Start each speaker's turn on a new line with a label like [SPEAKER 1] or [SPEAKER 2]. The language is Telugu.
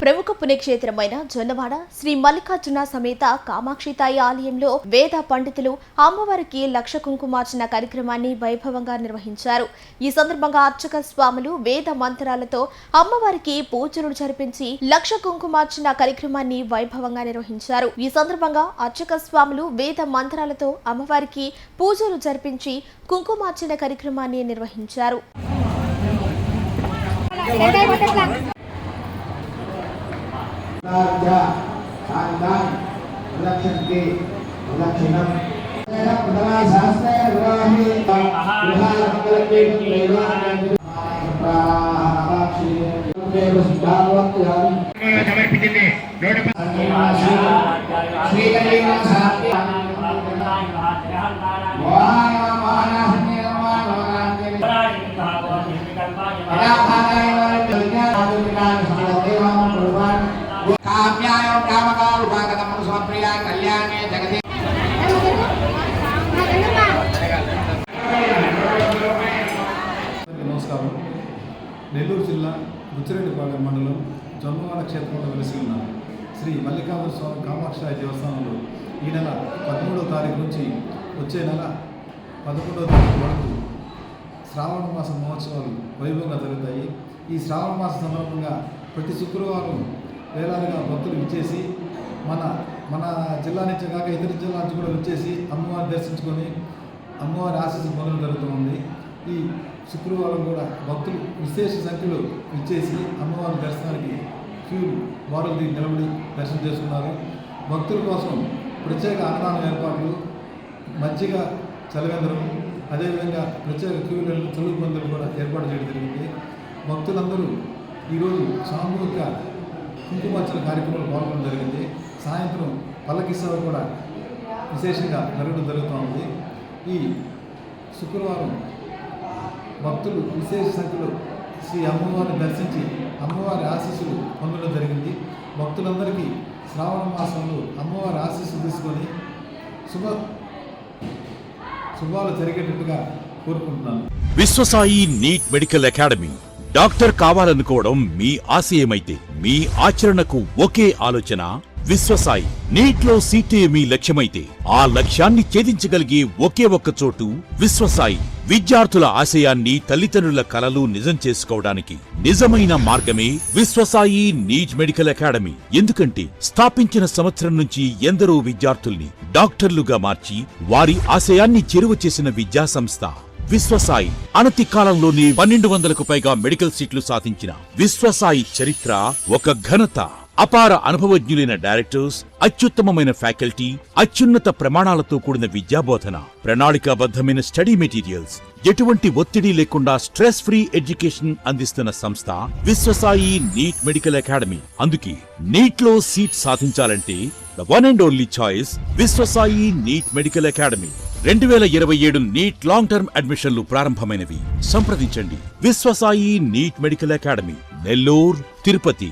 [SPEAKER 1] ప్రముఖ పుణ్యక్షేత్రమైన జొన్నవాడ శ్రీ మల్లికార్జున సమేత కామాక్షితాయి ఆలయంలో వేద పండితులు అమ్మవారికి లక్ష కుంకుమార్చన కార్యక్రమాన్ని వైభవంగా నిర్వహించారు. ఈ సందర్భంగా అర్చక స్వాములు వేద మంత్రాలతో అమ్మవారికి పూజలు జరిపించి లక్ష కుంకుమార్చన కార్యక్రమాన్ని వైభవంగా నిర్వహించారు. ఈ సందర్భంగా అర్చక స్వాములు వేద మంత్రాలతో అమ్మవారికి పూజలు జరిపించి కుంకుమార్చన కార్యక్రమాన్ని నిర్వహించారు.
[SPEAKER 2] నమస్కారం. నెల్లూరు జిల్లా బుచ్చిరెడ్డిపాలెం మండలం జొన్నవాడ క్షేత్రంలో వెలిసి ఉన్న శ్రీ మల్లికార్జున స్వామి కామాక్షి దేవస్థానంలో ఈ నెల 13వ తారీఖు నుంచి వచ్చే నెల 11వ తారీఖు వరకు శ్రావణ మాస మహోత్సవాలు వైభవంగా జరుగుతాయి. ఈ శ్రావణ మాస సందర్భంగా ప్రతి శుక్రవారం వేలాదిగా భక్తులు విచ్చేసి మన జిల్లా నుంచి కాక ఇతర జిల్లా నుంచి కూడా వచ్చేసి అమ్మవారిని దర్శించుకొని అమ్మవారి ఆశీస్సు పొందడం జరుగుతుంది. ఈ శుక్రవారం కూడా భక్తులు విశేష సంఖ్యలో విచ్చేసి అమ్మవారి దర్శనానికి వారు నిలబడి దర్శనం చేసుకున్నారు. భక్తుల కోసం ప్రత్యేక అన్నదాన ఏర్పాట్లు, మజ్జిగ చలివేంద్రం, అదేవిధంగా ప్రత్యేక క్యూలను చలువు పందులు కూడా ఏర్పాటు చేయడం జరిగింది. భక్తులందరూ ఈరోజు సామూహిక కుంకుమార్చన కార్యక్రమంలో పాల్గొనడం జరిగింది. సాయంత్రం పల్లకి సేవ కూడా విశేషంగా జరుగుతూ ఉంది. ఈ శుక్రవారం భక్తులు విశేష సంఖ్యలో శ్రీ అమ్మవారిని దర్శించి అమ్మవారి ఆశీస్సులు పొందడం జరిగింది. భక్తులందరికీ శ్రావణ మాసంలో అమ్మవారి ఆశీస్సులు తీసుకొని శుభాలు జరిగేటట్టుగా కోరుకుంటున్నాను.
[SPEAKER 3] Vishwasai NEET medical academy. Doctor కావాలనుకోవడం మీ ఆశయమైతే మీ ఆచరణకు ఒకే ఆలోచన విశ్వసాయి. నీట్లో సీటే మీ లక్ష్యమైతే ఆ లక్ష్యాన్ని ఛేదించగలిగే ఒకే ఒక్క చోటు విశ్వసాయి. విద్యార్థుల ఆశయాన్ని, తల్లిదండ్రుల కలలు నిజం చేసుకోవడానికి నిజమైన మార్గమే విశ్వసాయి నీట్ మెడికల్ అకాడమీ. ఎందుకంటే స్థాపించిన సంవత్సరం నుంచి ఎందరో విద్యార్థుల్ని డాక్టర్లుగా మార్చి వారి ఆశయాన్ని చేరువ చేసిన విద్యా సంస్థ విశ్వసాయి. అనతి కాలంలోనే 1200కు పైగా మెడికల్ సీట్లు సాధించిన విశ్వసాయి చరిత్ర ఒక ఘనత. అపార అనుభవజ్ఞులైన డైరెక్టర్స్, అత్యుత్తమమైన ఫ్యాకల్టీ, అత్యున్నత ప్రమాణాలతో కూడిన విద్యాబోధన, ప్రణాళికాబద్ధమైన స్టడీ మెటీరియల్స్, ఎటువంటి ఒత్తిడి లేకుండా స్ట్రెస్ ఫ్రీ ఎడ్యుకేషన్ అందిస్తున్న సంస్థ విశ్వసాయి నీట్ మెడికల్ అకాడమీ. అందుకే నీట్ లో సీట్ సాధించాలంటే the one and only choice Viswasai NEET medical academy. 2027 NEET long term అడ్మిషన్లు ప్రారంభమైనవి. సంప్రదించండి Viswasai NEET medical academy, Nellore, Tirupati.